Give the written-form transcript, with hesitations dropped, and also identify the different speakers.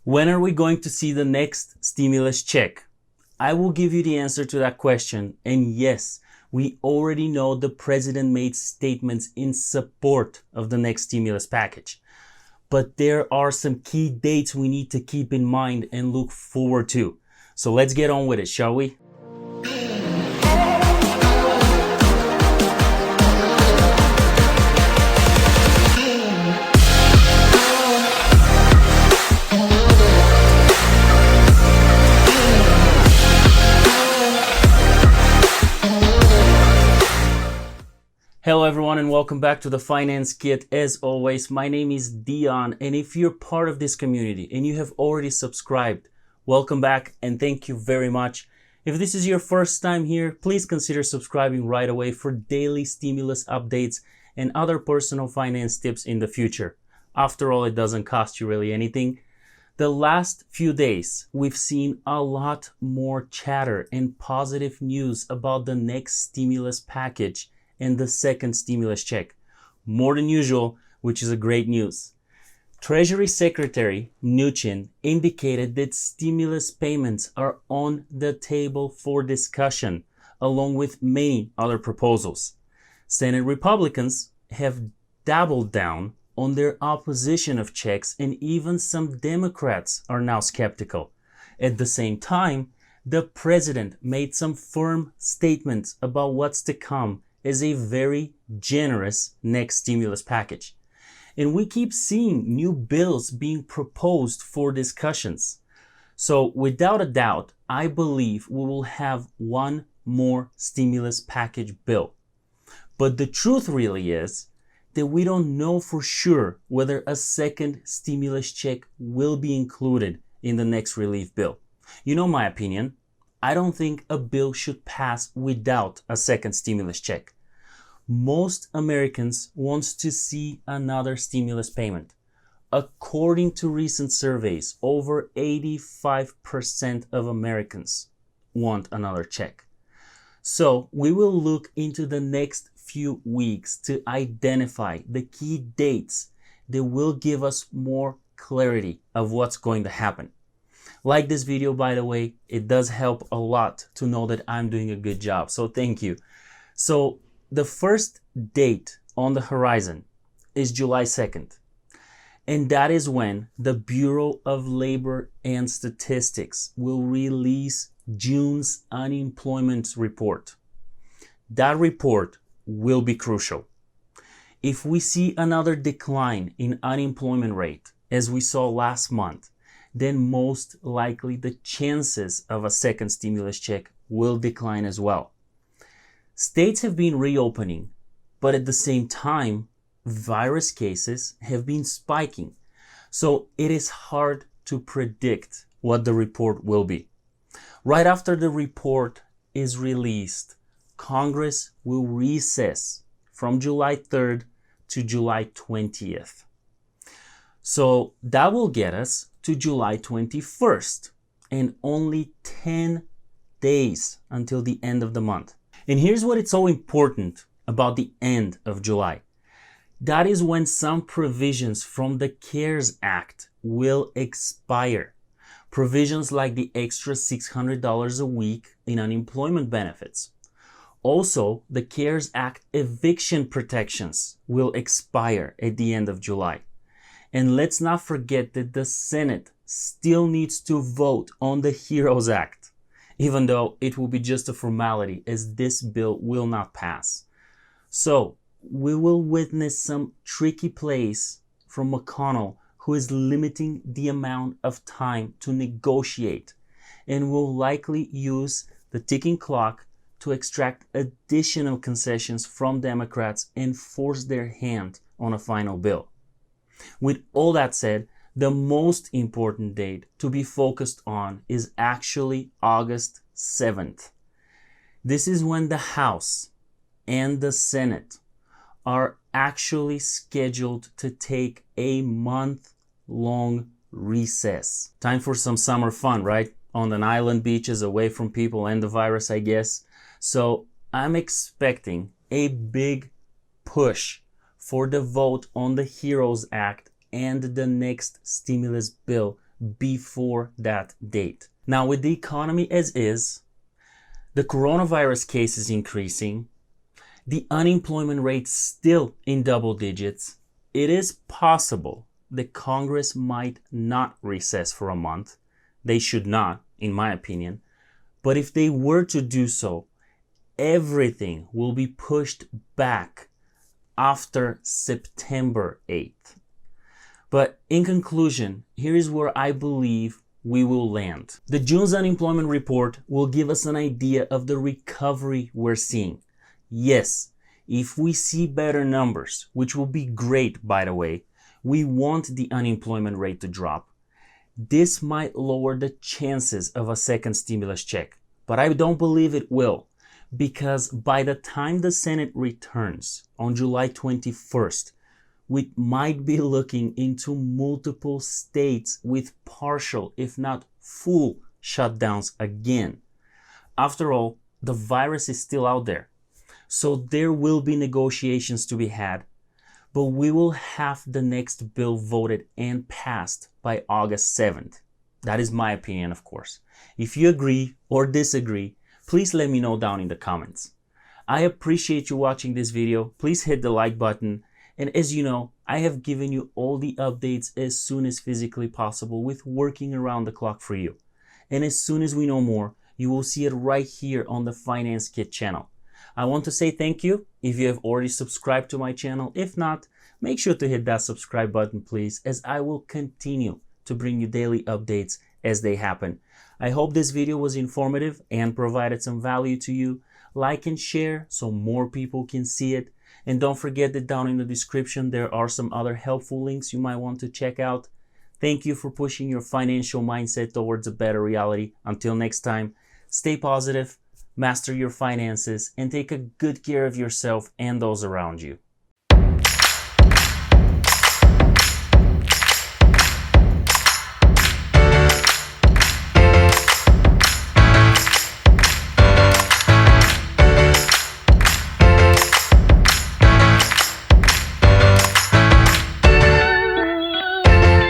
Speaker 1: When are we going to see the next stimulus check? I will give you the answer to that question. And yes, we already know the president made statements in support of the next stimulus package. But there are some key dates we need to keep in mind and look forward to. So let's get on with it, shall we? Hello everyone and welcome back to the Finance Kit. As always, my name is Dion, and if you're part of this community and you have already subscribed, welcome back and thank you very much. If this is your first time here, please consider subscribing right away for daily stimulus updates and other personal finance tips in the future. After all, it doesn't cost you really anything. The last few days, we've seen a lot more chatter and positive news about the next stimulus package and the second stimulus check. More than usual, which is a great news. Treasury Secretary Mnuchin indicated that stimulus payments are on the table for discussion, along with many other proposals. Senate Republicans have doubled down on their opposition of checks, and even some Democrats are now skeptical. At the same time, the president made some firm statements about what's to come as a very generous next stimulus package. And we keep seeing new bills being proposed for discussions. So without a doubt, I believe we will have one more stimulus package bill. But the truth really is that we don't know for sure whether a second stimulus check will be included in the next relief bill. You know my opinion. I don't think a bill should pass without a second stimulus check. Most Americans want to see another stimulus payment. According to recent surveys, over 85% of Americans want another check. So we will look into the next few weeks to identify the key dates that will give us more clarity of what's going to happen. Like this video, by the way, it does help a lot to know that I'm doing a good job. So thank you. So the first date on the horizon is July 2nd, and that is when the Bureau of Labor and Statistics will release June's unemployment report. That report will be crucial. If we see another decline in unemployment rate, as we saw last month, then most likely the chances of a second stimulus check will decline as well. States have been reopening, but at the same time, virus cases have been spiking. So it is hard to predict what the report will be. Right after the report is released, Congress will recess from July 3rd to July 20th. So that will get us to July 21st and only 10 days until the end of the month. And here's what is so important about the end of July. That is when some provisions from the CARES Act will expire. Provisions like the extra $600 a week in unemployment benefits. Also, the CARES Act eviction protections will expire at the end of July. And let's not forget that the Senate still needs to vote on the HEROES Act, even though it will be just a formality as this bill will not pass. So we will witness some tricky plays from McConnell, who is limiting the amount of time to negotiate and will likely use the ticking clock to extract additional concessions from Democrats and force their hand on a final bill. With all that said, the most important date to be focused on is actually August 7th. This is when the House and the Senate are actually scheduled to take a month-long recess. Time for some summer fun, right? On an island beaches, away from people and the virus, I guess. So I'm expecting a big push for the vote on the HEROES Act and the next stimulus bill before that date. Now, with the economy as is, the coronavirus cases increasing, the unemployment rate still in double digits, it is possible that Congress might not recess for a month. They should not, in my opinion. But if they were to do so, everything will be pushed back after September 8th. But in conclusion, here is where I believe we will land. The June's unemployment report will give us an idea of the recovery we're seeing. Yes, if we see better numbers, which will be great, by the way, we want the unemployment rate to drop. This might lower the chances of a second stimulus check, but I don't believe it will, because by the time the Senate returns on July 21st, we might be looking into multiple states with partial, if not full, shutdowns again. After all, the virus is still out there, so there will be negotiations to be had, but we will have the next bill voted and passed by August 7th. That is my opinion, of course. If you agree or disagree, please let me know down in the comments. I appreciate you watching this video. Please hit the like button. And as you know, I have given you all the updates as soon as physically possible with working around the clock for you. And as soon as we know more, you will see it right here on the Finance Kit channel. I want to say thank you if you have already subscribed to my channel. If not, make sure to hit that subscribe button, please, as I will continue to bring you daily updates as they happen. I hope this video was informative and provided some value to you. Like and share so more people can see it. And don't forget that down in the description, there are some other helpful links you might want to check out. Thank you for pushing your financial mindset towards a better reality. Until next time, stay positive, master your finances, and take a good care of yourself and those around you.